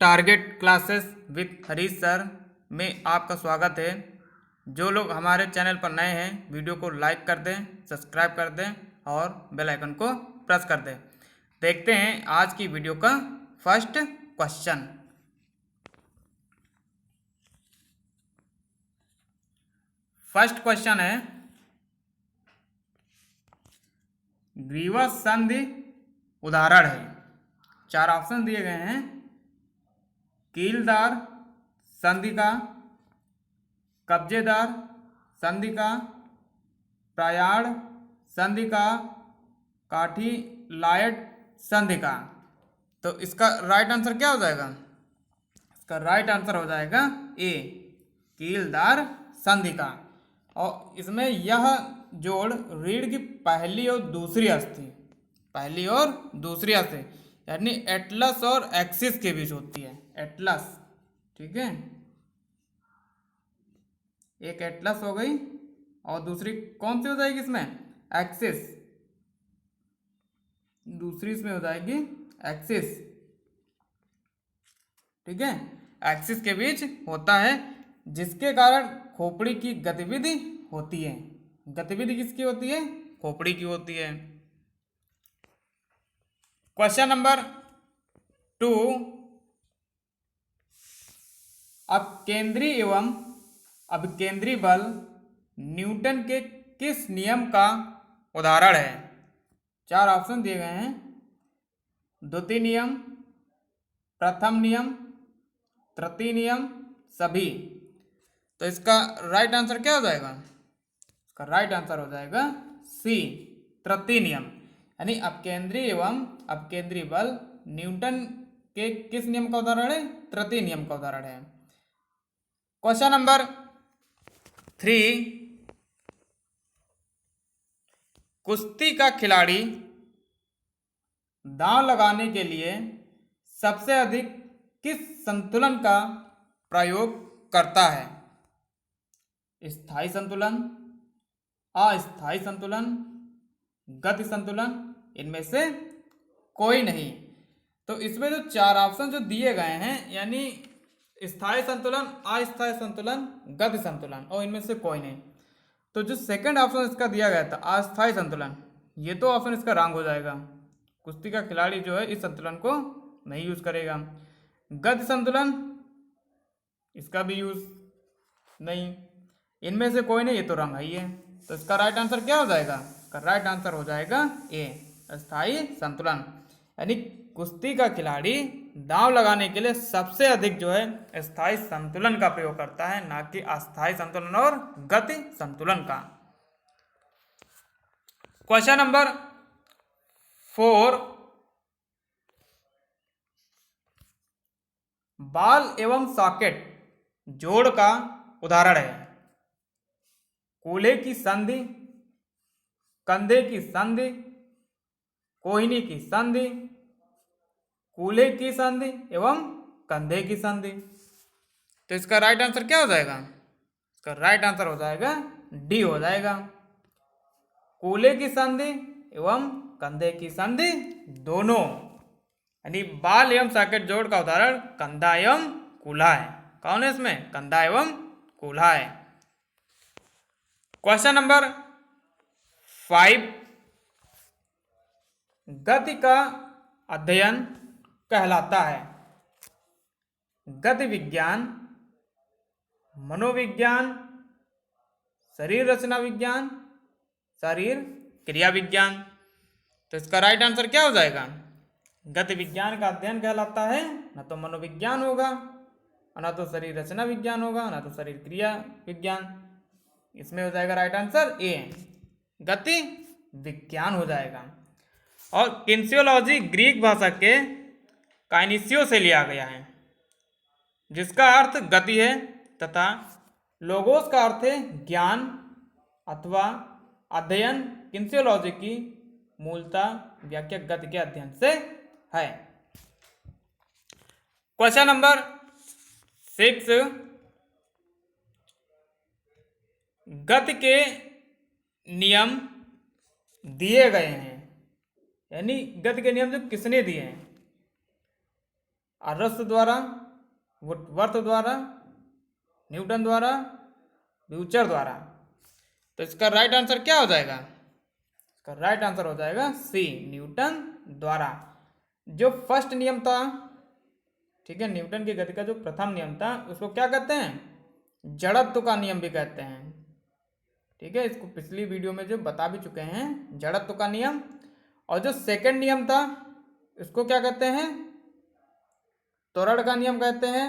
Target classes with Harish sir में आपका स्वागत है। जो लोग हमारे चैनल पर नए हैं वीडियो को लाइक कर दें, सब्सक्राइब कर दें और बेल आइकन को प्रेस कर दें। देखते हैं आज की वीडियो का फर्स्ट क्वेश्चन। फर्स्ट क्वेश्चन है, ग्रीवस संधि उदाहरण है। चार ऑप्शन दिए गए हैं। कीलदार संधि का, कब्जेदार संधि का, प्रायाण संधि का, काठी लायड संधि का। तो इसका राइट आंसर क्या हो जाएगा? इसका राइट आंसर हो जाएगा ए, कीलदार संधि का। और इसमें यह जोड़ रीढ़ की पहली और दूसरी अस्थि, पहली और दूसरी अस्थि यानी एटलस और एक्सिस के बीच होती है। एटलस, ठीक है, एक एटलस हो गई और दूसरी कौन सी हो जाएगी इसमें? एक्सिस। दूसरी इसमें हो जाएगी एक्सिस, ठीक है। एक्सिस के बीच होता है जिसके कारण खोपड़ी की गतिविधि होती है। गतिविधि किसकी होती है? खोपड़ी की होती है। क्वेश्चन नंबर 2, अपकेंद्री एवं अभिकेंद्री बल न्यूटन के किस नियम का उदाहरण है? चार ऑप्शन दिए गए हैं। द्वितीय नियम, प्रथम नियम, तृतीय नियम, सभी। तो इसका राइट आंसर क्या हो जाएगा? इसका राइट आंसर हो जाएगा सी, तृतीय नियम। यानी अपकेंद्री एवं अपकेंद्री बल न्यूटन के किस नियम का उदाहरण है? तृतीय नियम का उदाहरण है। क्वेश्चन नंबर 3, कुश्ती का खिलाड़ी दांव लगाने के लिए सबसे अधिक किस संतुलन का प्रयोग करता है? स्थायी संतुलन, अस्थायी संतुलन, गति संतुलन, इनमें से कोई नहीं। तो इसमें जो चार ऑप्शन जो दिए गए हैं यानी स्थायी संतुलन, अस्थायी संतुलन, गति संतुलन और इनमें से कोई नहीं। तो जो सेकंड ऑप्शन इसका दिया गया था अस्थायी संतुलन, ये तो ऑप्शन इसका रॉन्ग हो जाएगा। कुश्ती का खिलाड़ी जो है इस संतुलन को नहीं यूज करेगा। गति संतुलन, इसका भी यूज नहीं। इनमें से कोई नहीं, ये तो रॉन्ग ही है। तो इसका राइट आंसर क्या हो जाएगा? इसका राइट आंसर हो जाएगा ए, अस्थायी संतुलन। यानी कुश्ती का खिलाड़ी दांव लगाने के लिए सबसे अधिक जो है स्थायी संतुलन का प्रयोग करता है, ना कि अस्थायी संतुलन और गति संतुलन का। क्वेश्चन नंबर 4, बाल एवं सॉकेट जोड़ का उदाहरण है। कूल्हे की संधि, कंधे की संधि, कोहिनी की संधि, कूल्हे की संधि एवं कंधे की संधि। तो इसका राइट आंसर क्या हो जाएगा? इसका राइट आंसर हो जाएगा डी हो जाएगा, कूल्हे की संधि एवं कंधे की संधि दोनों। यानी बाल एवं सॉकेट जोड़ का उदाहरण कंधा एवं कूल्हा है। कौन है इसमें? कंधा एवं कूल्हा है। क्वेश्चन नंबर 5, गति का अध्ययन कहलाता है गति विज्ञान, मनोविज्ञान, शरीर रचना विज्ञान, शरीर क्रिया विज्ञान। तो इसका राइट आंसर क्या हो जाएगा? गति विज्ञान का अध्ययन कहलाता है, ना तो मनोविज्ञान होगा, ना तो शरीर रचना विज्ञान होगा, ना तो शरीर क्रिया विज्ञान। इसमें हो जाएगा राइट आंसर ए, गति विज्ञान हो जाएगा। और किन्सियोलॉजी ग्रीक भाषा के काइनिसियो से लिया गया है, जिसका अर्थ गति है, तथा लोगोस का अर्थ है ज्ञान अथवा अध्ययन। किन्सियोलॉजी की मूलतः व्याख्या गति के अध्ययन से है। क्वेश्चन नंबर 6, गति के नियम दिए गए हैं, यानी गति के नियम जो किसने दिए हैं? आदर्श द्वारा, वुडवर्थ द्वारा, न्यूटन द्वारा, ब्यूचर द्वारा। तो इसका राइट आंसर क्या हो जाएगा? इसका राइट आंसर हो जाएगा सी, न्यूटन द्वारा। जो फर्स्ट नियम था, ठीक है, न्यूटन की गति का जो प्रथम नियम था उसको क्या कहते हैं? जड़त्व का नियम भी कहते हैं। ठीक है, इसको पिछली वीडियो में जो बता भी चुके हैं, जड़त्व का नियम। और जो सेकंड नियम था इसको क्या कहते हैं? त्वरण का नियम कहते हैं।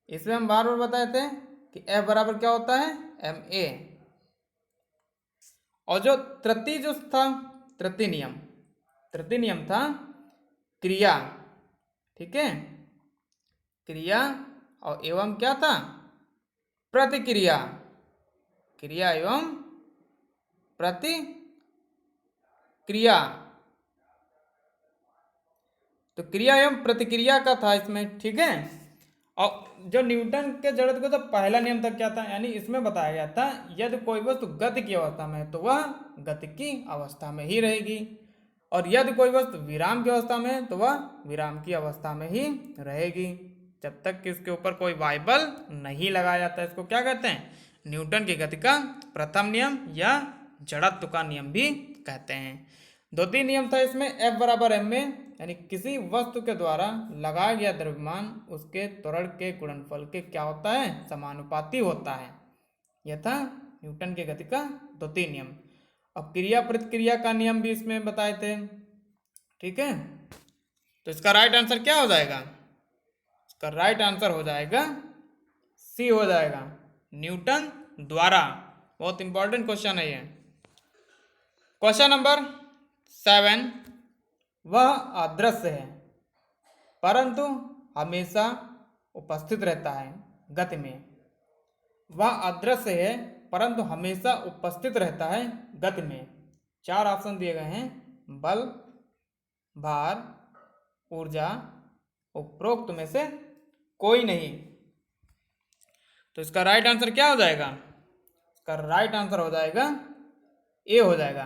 इसमें हम बार बार बताए थे कि F बराबर क्या होता है? ma। और जो तृतीय था, तृतीय नियम था क्रिया। ठीक है, क्रिया और एवं क्या था? प्रतिक्रिया। क्रिया एवं प्रतिक्रिया। तो क्रिया एवं प्रतिक्रिया का था इसमें। ठीक है, और जो न्यूटन के जड़त्व का तो पहला नियम था क्या था? यानी इसमें बताया गया था यदि कोई वस्तु गति की अवस्था में है तो वह गति की अवस्था में ही रहेगी, और यदि कोई वस्तु विराम की अवस्था में है तो वह विराम की अवस्था में ही रहेगी, जब तक कि उसके ऊपर कोई वाइबल नहीं लगाया जाता है। इसको क्या कहते हैं? न्यूटन की गति का प्रथम नियम या जड़त्व का नियम भी कहते हैं। द्वितीय नियम था इसमें F बराबर m में, यानी किसी वस्तु के द्वारा लगाया गया द्रव्यमान उसके त्वरण के गुणनफल के क्या होता है? समानुपाती होता है। यह था न्यूटन की गति का द्वितीय नियम। अब क्रिया प्रतिक्रिया का नियम भी इसमें बताए थे। ठीक है, तो इसका राइट आंसर क्या हो जाएगा? इसका राइट आंसर हो जाएगा सी हो जाएगा, न्यूटन द्वारा। बहुत इंपॉर्टेंट क्वेश्चन है ये। क्वेश्चन नंबर 7, वह अदृश्य है परंतु हमेशा उपस्थित रहता है गति में। वह अदृश्य है परंतु हमेशा उपस्थित रहता है गति में। 4 ऑप्शन दिए गए हैं, बल, भार, ऊर्जा, उपरोक्त में से कोई नहीं। तो इसका राइट आंसर क्या हो जाएगा? इसका राइट आंसर हो जाएगा ए हो जाएगा,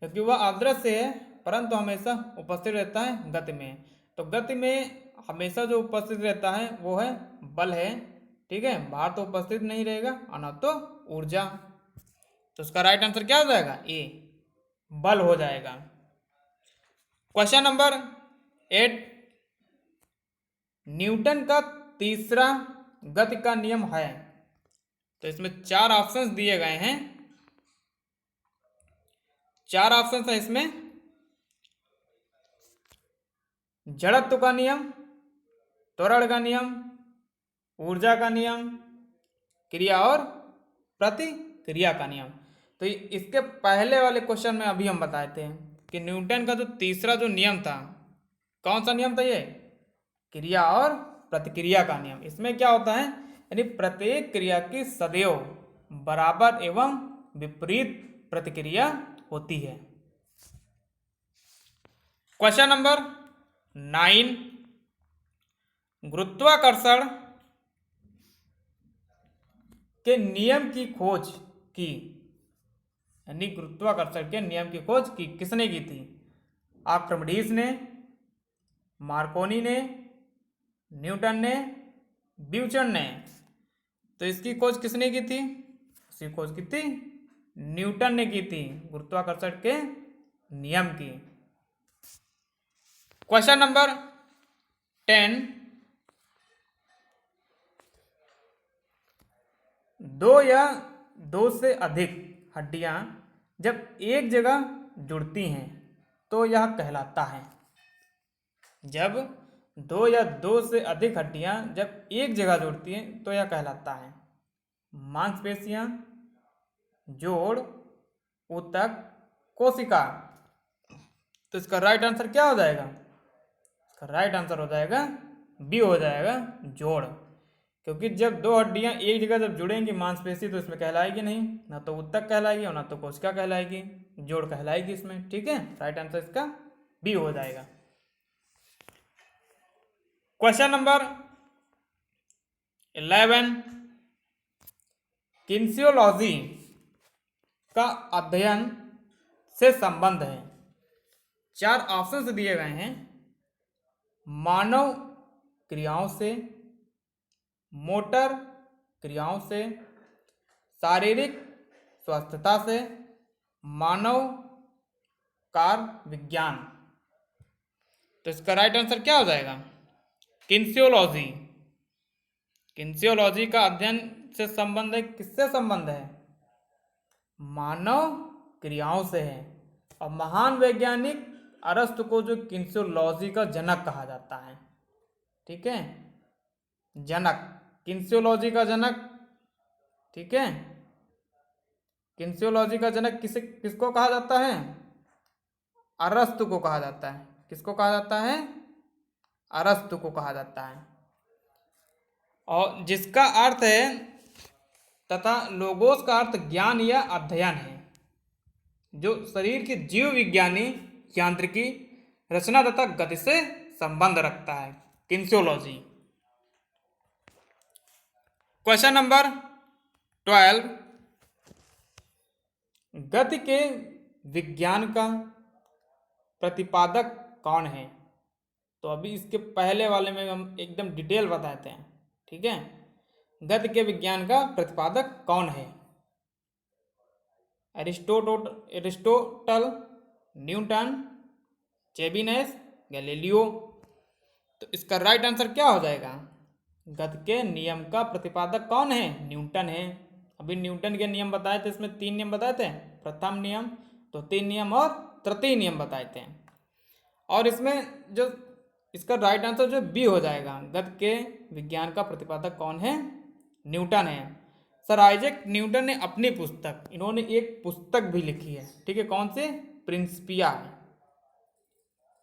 क्योंकि वह अदृश्य है परंतु हमेशा उपस्थित रहता है गति में। तो गति में हमेशा जो उपस्थित रहता है वो है बल है। ठीक है, भार तो उपस्थित नहीं रहेगा और न तो ऊर्जा। तो उसका राइट आंसर क्या हो जाएगा? ए, बल हो जाएगा। क्वेश्चन नंबर 8, न्यूटन का तीसरा गति का नियम है। तो इसमें 4 ऑप्शंस दिए गए हैं। 4 ऑप्शंस है इसमें, जड़त्व का नियम, त्वरण का नियम, ऊर्जा का नियम, क्रिया और प्रतिक्रिया का नियम। तो इसके पहले वाले क्वेश्चन में अभी हम बताए थे कि न्यूटन का जो तीसरा जो नियम था, कौन सा नियम था ये? क्रिया और प्रतिक्रिया का नियम। इसमें क्या होता है? यानी प्रत्येक क्रिया की सदैव बराबर एवं विपरीत प्रतिक्रिया होती है। क्वेश्चन नंबर 9, गुरुत्वाकर्षण के नियम की खोज की, यानी गुरुत्वाकर्षण के नियम की खोज की किसने की थी? आर्किमिडीज ने, मार्कोनी ने, न्यूटन ने, ब्यूचर ने। तो इसकी खोज किसने की थी? इसकी खोज की थी न्यूटन ने की थी, गुरुत्वाकर्षण के नियम की। क्वेश्चन नंबर 10, 2 या 2 से अधिक हड्डियां जब एक जगह जुड़ती हैं तो यह कहलाता है। जब 2 या 2 से अधिक हड्डियां जब एक जगह जुड़ती हैं तो यह कहलाता है मांसपेशियां, जोड़, ऊतक, कोशिका। तो इसका राइट आंसर क्या हो जाएगा? इसका राइट आंसर हो जाएगा बी हो जाएगा, जोड़। क्योंकि जब 2 हड्डियां एक जगह जब जुड़ेंगी मांसपेशी तो इसमें कहलाएगी नहीं, ना तो ऊतक कहलाएगी और ना तो कोशिका कहलाएगी, जोड़ कहलाएगी इसमें। ठीक है, राइट आंसर इसका बी हो जाएगा। क्वेश्चन नंबर 11, किन्सियोलॉजी का अध्ययन से संबंध है। 4 ऑप्शंस दिए गए हैं, मानव क्रियाओं से, मोटर क्रियाओं से, शारीरिक स्वस्थता से, मानव कार्य विज्ञान। तो इसका राइट आंसर क्या हो जाएगा? किन्सियोलॉजी। किन्सियोलॉजी का अध्ययन से संबंध है, किससे संबंध है? मानव क्रियाओं से है। और महान वैज्ञानिक अरस्तु को जो किन्सियोलॉजी का जनक कहा जाता है, ठीक है, जनक, किन्सियोलॉजी का जनक, ठीक है। किन्सियोलॉजी का जनक किसको कहा जाता है? अरस्तु को कहा जाता है। किसको कहा जाता है? अरस्तु को कहा जाता है। और जिसका अर्थ है तथा लोगोस का अर्थ ज्ञान या अध्ययन है, जो शरीर की जीव विज्ञानी, यांत्रिकी, रचना तथा गति से संबंध रखता है, किन्सियोलॉजी। क्वेश्चन नंबर 12, गति के विज्ञान का प्रतिपादक कौन है? तो अभी इसके पहले वाले में हम एकदम डिटेल बताते हैं, ठीक है। गति के विज्ञान का प्रतिपादक कौन है? एरिस्टोटल, न्यूटन, चेबिनेस, गैलीलियो। तो इसका राइट आंसर क्या हो जाएगा? गति के नियम का प्रतिपादक कौन है? न्यूटन है। अभी न्यूटन के नियम बताए थे, इसमें 3 नियम बताए थे, प्रथम नियम, द्वितीय नियम और तृतीय नियम बताए थे। और इसमें जो इसका राइट आंसर जो बी हो जाएगा, गति के विज्ञान का प्रतिपादक कौन है? न्यूटन है। सर आइजैक न्यूटन ने अपनी पुस्तक, इन्होंने एक पुस्तक भी लिखी है, ठीक है, कौन से? प्रिंसिपिया है।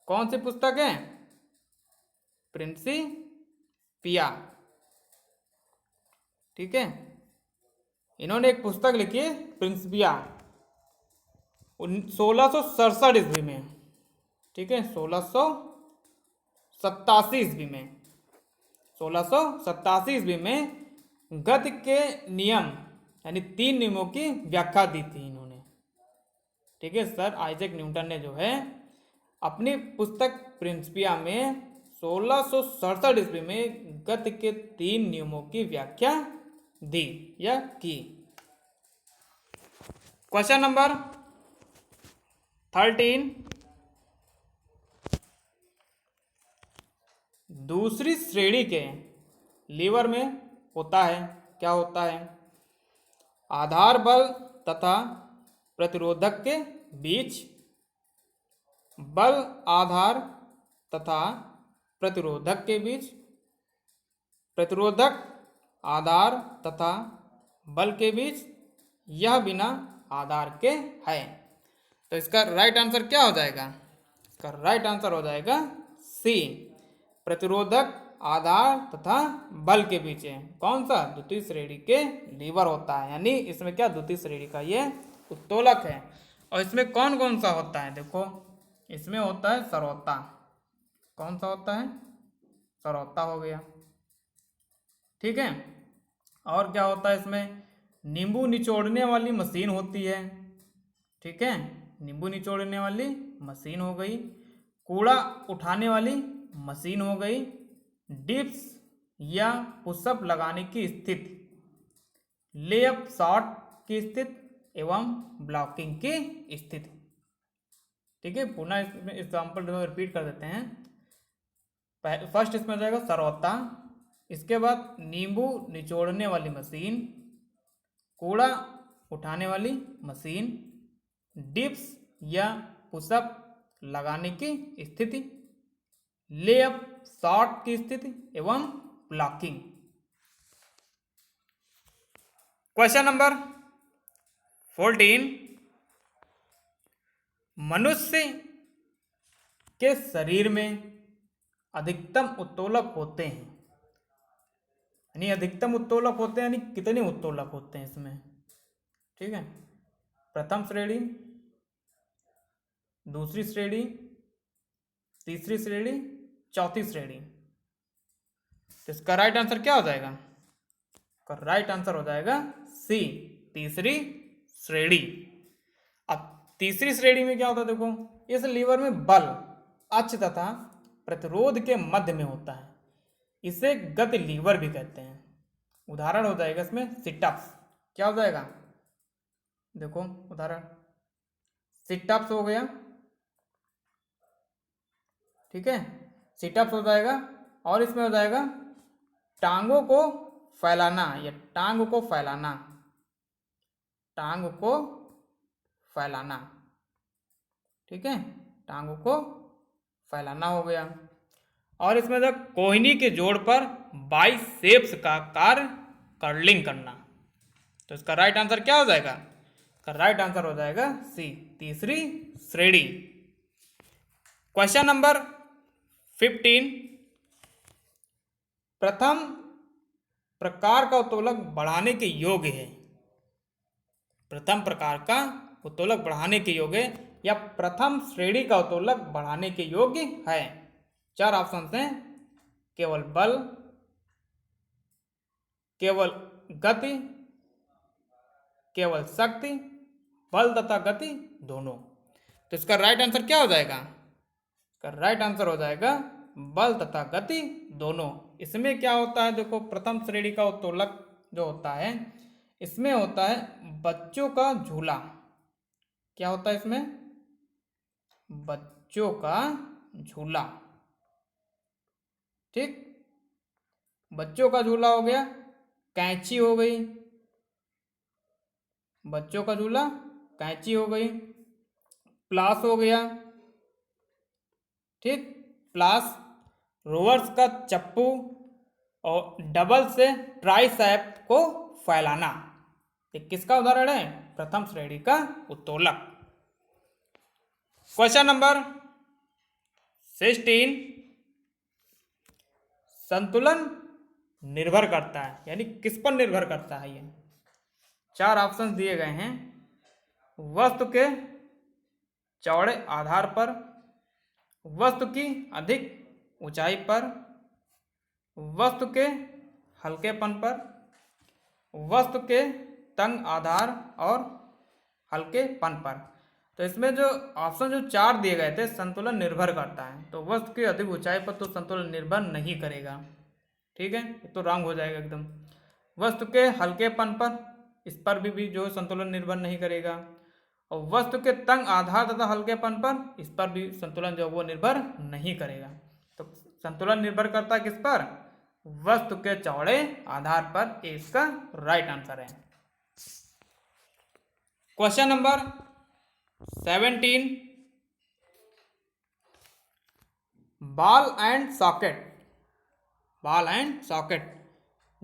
कौन सी पुस्तक है? प्रिंसिपिया, ठीक है। इन्होंने एक पुस्तक लिखी है प्रिंसिपिया 1667 ईस्वी में, ठीक है, 1687 ईस्वी में, 1687 ईस्वी में गति के नियम यानी 3 नियमों की व्याख्या दी थी इन्होंने, ठीक है। सर आइजैक न्यूटन ने जो है अपनी पुस्तक प्रिंसिपिया में 1667 ईस्वी में गति के 3 नियमों की व्याख्या दी या की। क्वेश्चन नंबर 13, दूसरी श्रेणी के लीवर में होता है, क्या होता है? आधार बल तथा प्रतिरोधक के बीच, बल आधार तथा प्रतिरोधक के बीच, प्रतिरोधक आधार तथा बल के बीच, यह बिना आधार के है। तो इसका राइट आंसर क्या हो जाएगा? इसका राइट आंसर हो जाएगा सी, प्रतिरोधक आधार तथा बल के बीच है। कौन सा? द्वितीय श्रेणी के लीवर होता है, यानी इसमें क्या, द्वितीय श्रेणी का ये उत्तोलक है। और इसमें कौन कौन सा होता है? देखो, इसमें होता है सरौता। कौन सा होता है? सरौता हो गया, ठीक है। और क्या होता है इसमें? नींबू निचोड़ने वाली मशीन होती है, ठीक है, नींबू निचोड़ने वाली मशीन हो गई, कूड़ा उठाने वाली मशीन हो गई, डिप्स या पुशअप लगाने की स्थिति, लेअप शॉट की स्थिति एवं ब्लॉकिंग की स्थिति, ठीक है। पुनः इसमें एग्जाम्पल रिपीट कर देते हैं। फर्स्ट इसमें जाएगा सरौता, इसके बाद नींबू निचोड़ने वाली मशीन, कूड़ा उठाने वाली मशीन, डिप्स या पुशअप लगाने की स्थिति, लेअप शॉट की स्थिति एवं ब्लॉकिंग। क्वेश्चन नंबर 14, मनुष्य के शरीर में अधिकतम उत्तोलक होते हैं, यानी अधिकतम उत्तोलक होते हैं, यानी कितने उत्तोलक होते हैं इसमें, ठीक है। प्रथम श्रेणी, दूसरी श्रेणी, तीसरी श्रेणी, चौथी श्रेणी। तो इसका राइट आंसर क्या हो जाएगा? इसका राइट आंसर हो जाएगा सी, तीसरी श्रेणी। अब तीसरी श्रेणी में क्या होता है? देखो, इस लीवर में बल, अक्ष तथा प्रतिरोध के मध्य में होता है। इसे गति लीवर भी कहते हैं। उदाहरण हो जाएगा इसमें सिटअप्स। क्या हो जाएगा, देखो उदाहरण सिटअप्स हो गया, ठीक है, सिटअप्स हो जाएगा। और इसमें हो जाएगा टांगों को फैलाना, या टांग को फैलाना, टांग को फैलाना, ठीक है, टांगों को फैलाना हो गया। और इसमें जो कोहनी के जोड़ पर बाइसेप्स का कार्य कर्लिंग करना। तो इसका राइट आंसर क्या हो जाएगा, इसका राइट आंसर हो जाएगा सी, तीसरी श्रेणी। क्वेश्चन नंबर 15, प्रथम प्रकार का उत्तोलक बढ़ाने के योग्य है। प्रथम प्रकार का उत्तोलक बढ़ाने के योग्य या प्रथम श्रेणी का उत्तोलक बढ़ाने के योग्य है। 4 ऑप्शन हैं, केवल बल, केवल गति, केवल शक्ति, बल तथा गति दोनों। तो इसका राइट आंसर क्या हो जाएगा, इसका राइट आंसर हो जाएगा बल तथा गति दोनों। इसमें क्या होता है, देखो प्रथम श्रेणी का उत्तोलक जो होता है इसमें होता है बच्चों का झूला। क्या होता है इसमें, बच्चों का झूला, ठीक, बच्चों का झूला हो गया, कैंची हो गई, बच्चों का झूला, कैंची हो गई, प्लास हो गया, ठीक, प्लास, रोवर्स का चप्पू, और डबल से ट्राइसेप को फैलाना। ये किसका उदाहरण है, प्रथम श्रेणी का उत्तोलक। क्वेश्चन नंबर 16, संतुलन निर्भर करता है, यानी किस पर निर्भर करता है। ये 4 ऑप्शन दिए गए हैं, वस्तु के चौड़े आधार पर, वस्तु की अधिक ऊंचाई पर, वस्तु के हल्केपन पर, वस्तु के तंग आधार और हल्केपन पर। तो इसमें जो ऑप्शन जो 4 दिए गए थे, संतुलन निर्भर करता है, तो वस्तु की अधिक ऊंचाई पर तो संतुलन निर्भर नहीं करेगा, ठीक है, तो रॉन्ग हो जाएगा एकदम। वस्तु के हल्केपन पर, इस पर भी जो संतुलन निर्भर नहीं करेगा। और वस्तु के तंग आधार तथा हल्केपन पर, इस पर भी संतुलन जो वो निर्भर नहीं करेगा। तो संतुलन निर्भर करता है किस पर, वस्तु के चौड़े आधार पर। ये इसका राइट आंसर है। Question number 17, ball and socket, ball and socket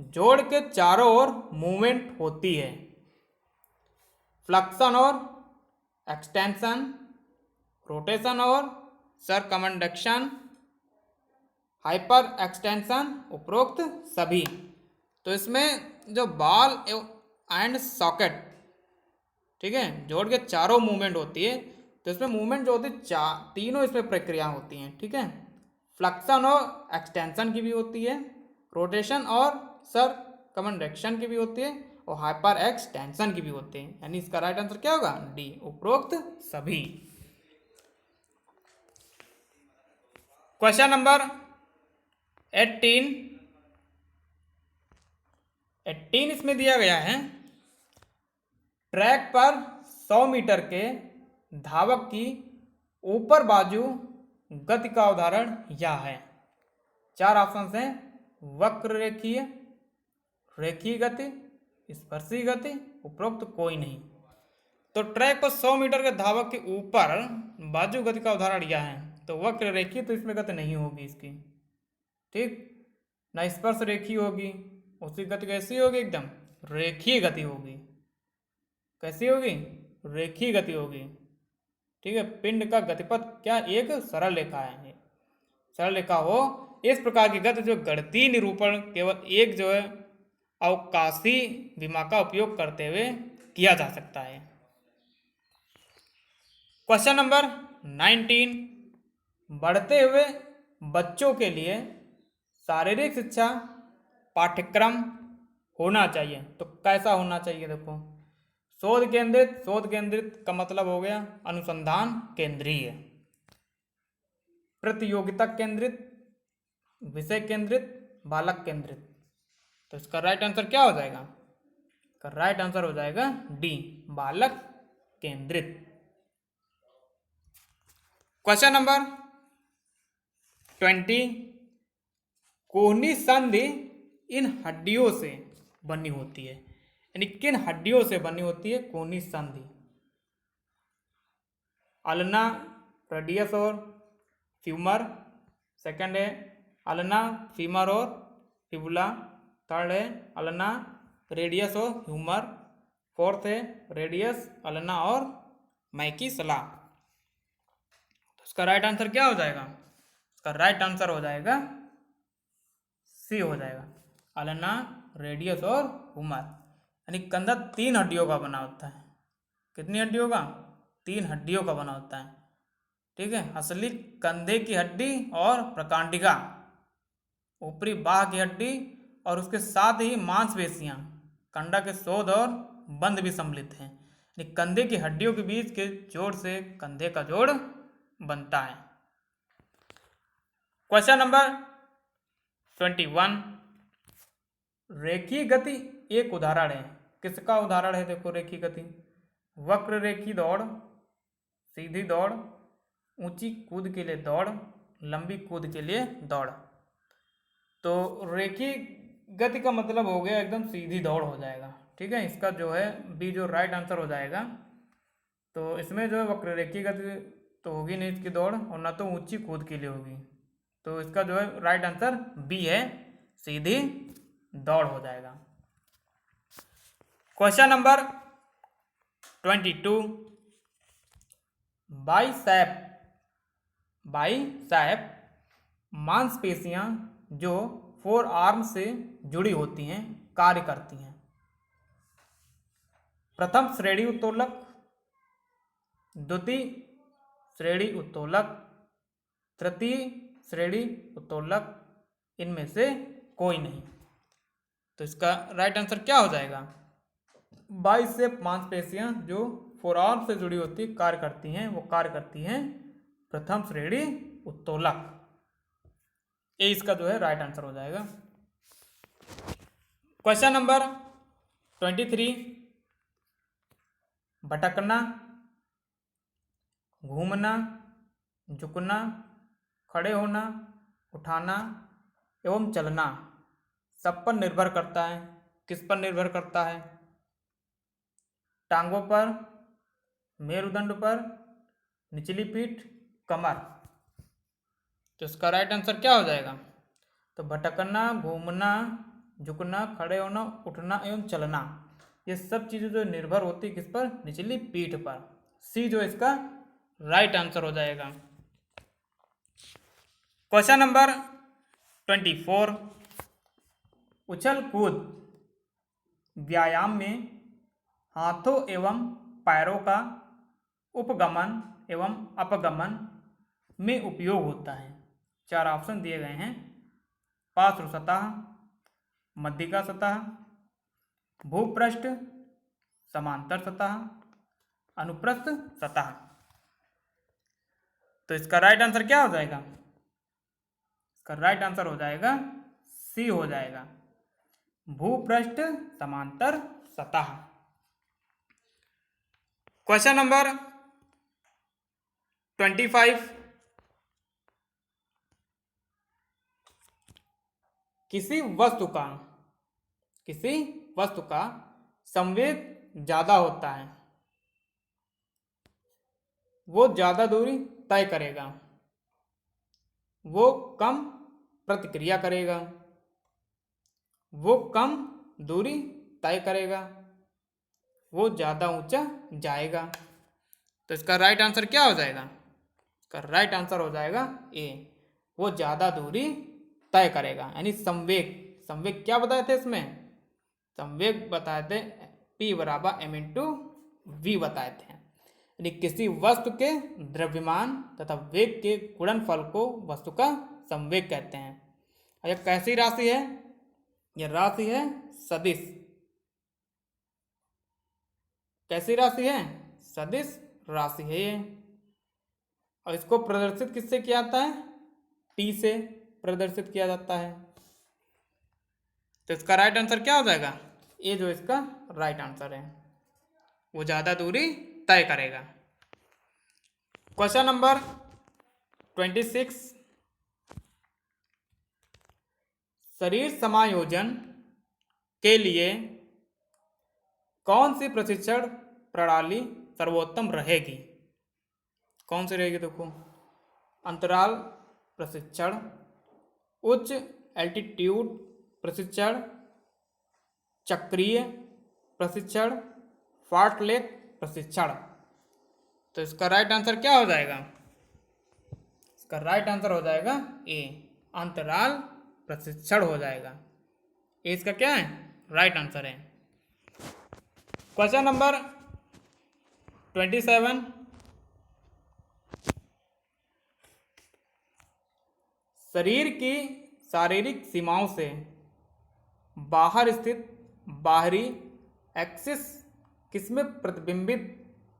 जोड़ के चारों ओर मूवमेंट होती है। फ्लक्शन और एक्सटेंशन, रोटेशन और सरकमंडक्शन, हाइपर एक्सटेंशन, उपरोक्त सभी। तो इसमें जो बॉल एंड सॉकेट, ठीक है, जोड़ के चारों मूवमेंट होती है, तो इसमें मूवमेंट जो होती है तीनों इसमें प्रक्रिया होती हैं, ठीक है, फ्लक्शन और एक्सटेंशन की भी होती है, रोटेशन और सरकमंडक्शन की भी होती है, और हाइपर एक्सटेंशन की भी होती है। यानी इसका राइट आंसर क्या होगा, डी, उपरोक्त सभी। क्वेश्चन नंबर 18, इसमें दिया गया है, ट्रैक पर 100 मीटर के धावक की ऊपर बाजू गति का उदाहरण यह है। 4 ऑप्शन हैं, वक्र रेखीय, रेखीय गति, स्पर्शी गति, उपरोक्त कोई नहीं। तो ट्रैक पर 100 मीटर के धावक के ऊपर बाजू गति का उदाहरण यह है। तो वक्र रेखीय, तो इसमें गति नहीं होगी इसकी, ठीक, ना स्पर्श रेखीय होगी, उसकी गति कैसी होगी, एकदम रेखीय गति होगी। कैसी होगी, रेखीय गति होगी, ठीक है। पिंड का गतिपथ क्या, एक सरल रेखा है, सरल रेखा हो, इस प्रकार की गति जो गणितीय निरूपण केवल एक जो है अवकाशी विमा का उपयोग करते हुए किया जा सकता है। क्वेश्चन नंबर 19, बढ़ते हुए बच्चों के लिए शारीरिक शिक्षा पाठ्यक्रम होना चाहिए, तो कैसा होना चाहिए। देखो, शोध केंद्रित, शोध केंद्रित का मतलब हो गया अनुसंधान केंद्रीय, प्रतियोगिता केंद्रित, विषय केंद्रित, बालक केंद्रित। तो इसका राइट आंसर क्या हो जाएगा? इसका राइट आंसर हो जाएगा डी, बालक केंद्रित। क्वेश्चन नंबर 20, कोहनी संधि इन हड्डियों से बनी होती है, यानी किन हड्डियों से बनी होती है कोहनी संधि? अल्ना, रेडियस और फ्यूमर। सेकंड है अल्ना, फीमर और फिबुला। थर्ड है अल्ना, रेडियस और ह्यूमर। फोर्थ है रेडियस, अल्ना और मैकीसला। तो इसका राइट आंसर क्या हो जाएगा? इसका राइट आंसर हो जाएगा सी हो जाएगा, अल्ना, रेडियस और ह्यूमर। यानी कंधा 3 हड्डियों का बना होता है। कितनी हड्डियों का? 3 हड्डियों का बना होता है। ठीक है, असली कंधे की हड्डी और प्रकांडिका, ऊपरी बाह की हड्डी और उसके साथ ही मांसपेशियां, कंडा के शोध और बंध भी सम्मिलित हैं। यानी कंधे की हड्डियों के बीच के जोड़ से कंधे का जोड़ बनता है। क्वेश्चन नंबर 21, रेखीय गति एक उदाहरण है। किसका उदाहरण है? देखो, रेखीय गति, वक्र रेखी दौड़, सीधी दौड़, ऊंची कूद के लिए दौड़, लंबी कूद के लिए दौड़। तो रेखीय गति का मतलब हो गया एकदम सीधी दौड़ हो जाएगा। ठीक है, इसका जो है बी जो राइट आंसर हो जाएगा। तो इसमें जो है वक्र रेखीय गति तो होगी नहीं इसकी दौड़, और ना तो ऊंची कूद के लिए होगी। तो इसका जो है राइट आंसर बी है, सीधी दौड़ हो जाएगा। क्वेश्चन नंबर 22, बाइसेप मांसपेशियां जो फोर आर्म से जुड़ी होती हैं कार्य करती हैं। प्रथम श्रेणी उत्तोलक, द्वितीय श्रेणी उत्तोलक, तृतीय श्रेणी उत्तोलक, इनमें से कोई नहीं। तो इसका राइट आंसर क्या हो जाएगा? बाइसेप मांसपेशियां जो फोरआर्म से जुड़ी होती कार्य करती हैं, वो कार्य करती हैं प्रथम श्रेणी उत्तोलक। ये इसका जो है राइट आंसर हो जाएगा। क्वेश्चन नंबर 23, भटकना, घूमना, झुकना, खड़े होना, उठाना एवं चलना सब पर निर्भर करता है। किस पर निर्भर करता है? टांगों पर, मेरुदंड पर, निचली पीठ, कमर। तो इसका राइट आंसर क्या हो जाएगा? तो भटकना, घूमना, झुकना, खड़े होना, उठना एवं चलना, ये सब चीजें जो निर्भर होती है किस पर? निचली पीठ पर। सी जो इसका राइट आंसर हो जाएगा। क्वेश्चन नंबर 24, उछल कूद व्यायाम में हाथों एवं पैरों का उपगमन एवं अपगमन में उपयोग होता है। 4 ऑप्शन दिए गए हैं, पार्श्व सतह, मध्यिका सतह, भूपृष्ठ, समांतर सतह, अनुप्रस्थ सतह। तो इसका राइट आंसर क्या हो जाएगा? इसका राइट आंसर हो जाएगा सी हो जाएगा, भूपृष्ठ समांतर सतह। क्वेश्चन नंबर 25, किसी वस्तु का संवेग ज्यादा होता है, वो ज्यादा दूरी तय करेगा, वो कम प्रतिक्रिया करेगा, वो कम दूरी तय करेगा, वो ज्यादा ऊंचा जाएगा। तो इसका राइट आंसर क्या हो जाएगा? इसका राइट आंसर हो जाएगा ए, वो ज्यादा दूरी तय करेगा। यानी संवेग क्या बताए थे इसमें? संवेग बताए थे P बराबर m/v बताए थे। यानी किसी वस्तु के द्रव्यमान तथा वेग के गुणनफल को वस्तु का संवेग कहते हैं। यह कैसी राशि है? यह राशि है सदिश। कैसी राशि है? सदिश राशि है ये। और इसको प्रदर्शित किससे किया जाता है? T से प्रदर्शित किया जाता है। तो इसका राइट आंसर क्या हो जाएगा? ए जो इसका राइट आंसर है, वो ज़्यादा दूरी तय करेगा। क्वेश्चन नंबर 26, शरीर समायोजन के लिए कौन सी प्रशिक्षण प्रणाली सर्वोत्तम रहेगी? कौन सी रहेगी? देखो, अंतराल प्रशिक्षण, उच्च एल्टीट्यूड प्रशिक्षण, चक्रीय प्रशिक्षण, फार्टलेक प्रशिक्षण। तो इसका राइट आंसर क्या हो जाएगा? इसका राइट आंसर हो जाएगा ए, अंतराल प्रशिक्षण हो जाएगा। ए इसका क्या है? राइट आंसर है। क्वेश्चन नंबर 27, शरीर की शारीरिक सीमाओं से बाहर स्थित बाहरी एक्सिस किसमें प्रतिबिंबित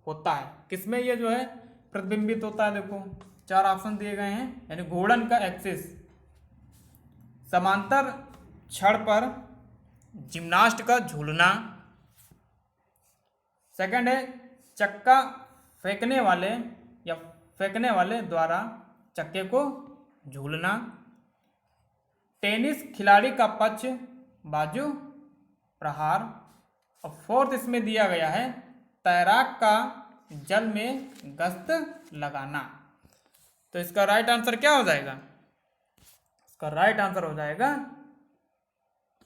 होता है? किसमें ये जो है प्रतिबिंबित होता है? देखो, 4 ऑप्शन दिए गए हैं, यानी घूर्णन का एक्सिस, समांतर छड़ पर जिम्नास्ट का झूलना, सेकंड है चक्का फेंकने वाले या फेंकने वाले द्वारा चक्के को झूलना, टेनिस खिलाड़ी का पक्ष बाजू प्रहार, और फोर्थ इसमें दिया गया है तैराक का जल में गश्त लगाना। तो इसका राइट आंसर क्या हो जाएगा? इसका राइट आंसर हो जाएगा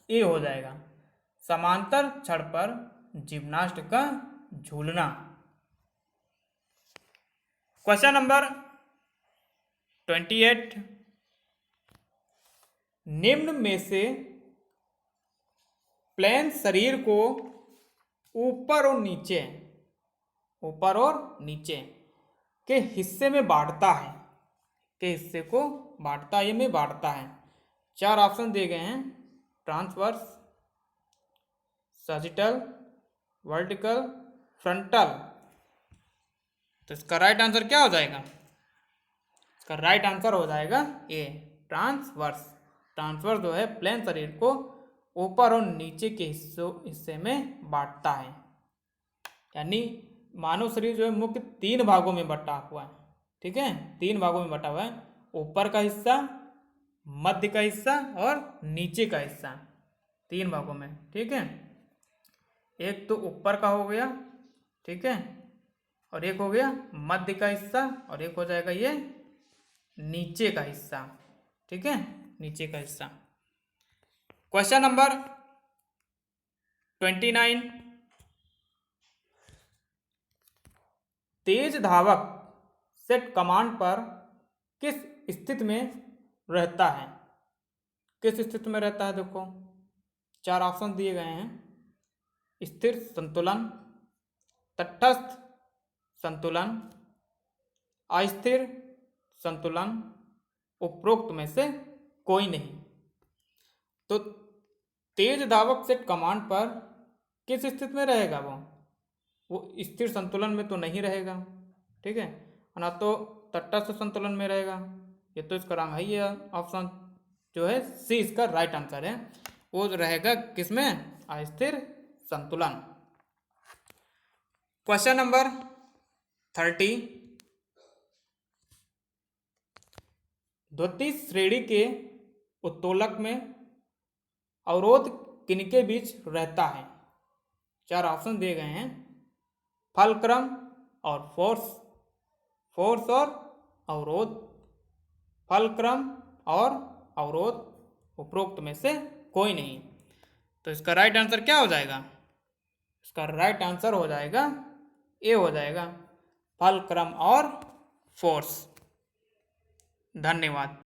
ए हो जाएगा, समांतर छड़ पर जिम्नास्ट का झूलना। क्वेश्चन नंबर 28, निम्न में से प्लेन शरीर को ऊपर और नीचे के हिस्से में बांटता है, के हिस्से को बांटता है, ये में बांटता है। 4 ऑप्शन दिए गए हैं, ट्रांसवर्स, सजिटल, वर्टिकल, फ्रंटल। तो इसका राइट आंसर क्या हो जाएगा? इसका राइट आंसर हो जाएगा ए, ट्रांसवर्स। ट्रांसवर्स जो है प्लेन शरीर को ऊपर और नीचे के हिस्से में बांटता है, यानी मानव शरीर जो है मुख्य 3 भागों में बटा हुआ है। ठीक है, 3 भागों में बटा हुआ है, ऊपर का हिस्सा, मध्य का हिस्सा और नीचे का हिस्सा, 3 भागों में। ठीक है, एक तो ऊपर का हो गया, ठीक है, और एक हो गया मध्य का हिस्सा, और एक हो जाएगा ये नीचे का हिस्सा। ठीक है, नीचे का हिस्सा। क्वेश्चन नंबर 29, तेज धावक सेट कमांड पर किस स्थिति में रहता है? किस स्थिति में रहता है? देखो, 4 ऑप्शन दिए गए हैं, स्थिर संतुलन, तटस्थ संतुलन, अस्थिर संतुलन, उपरोक्त में से कोई नहीं। तो तेज धावक सेट कमांड पर किस स्थिति में रहेगा? वो स्थिर संतुलन में तो नहीं रहेगा, ठीक है, ना तो तटस्थ संतुलन में रहेगा, ये तो इसका रंग है, ये ऑप्शन जो है सी इसका राइट आंसर है। वो रहेगा किसमें? अस्थिर संतुलन। क्वेश्चन नंबर 30, द्वितीय श्रेणी के उत्तोलक में अवरोध किनके बीच रहता है? 4 ऑप्शन दिए गए हैं, फलक्रम और फोर्स, फोर्स और अवरोध, फलक्रम और अवरोध, उपरोक्त में से कोई नहीं। तो इसका राइट आंसर क्या हो जाएगा? इसका राइट आंसर हो जाएगा ए हो जाएगा, फलक्रम और फोर्स। धन्यवाद।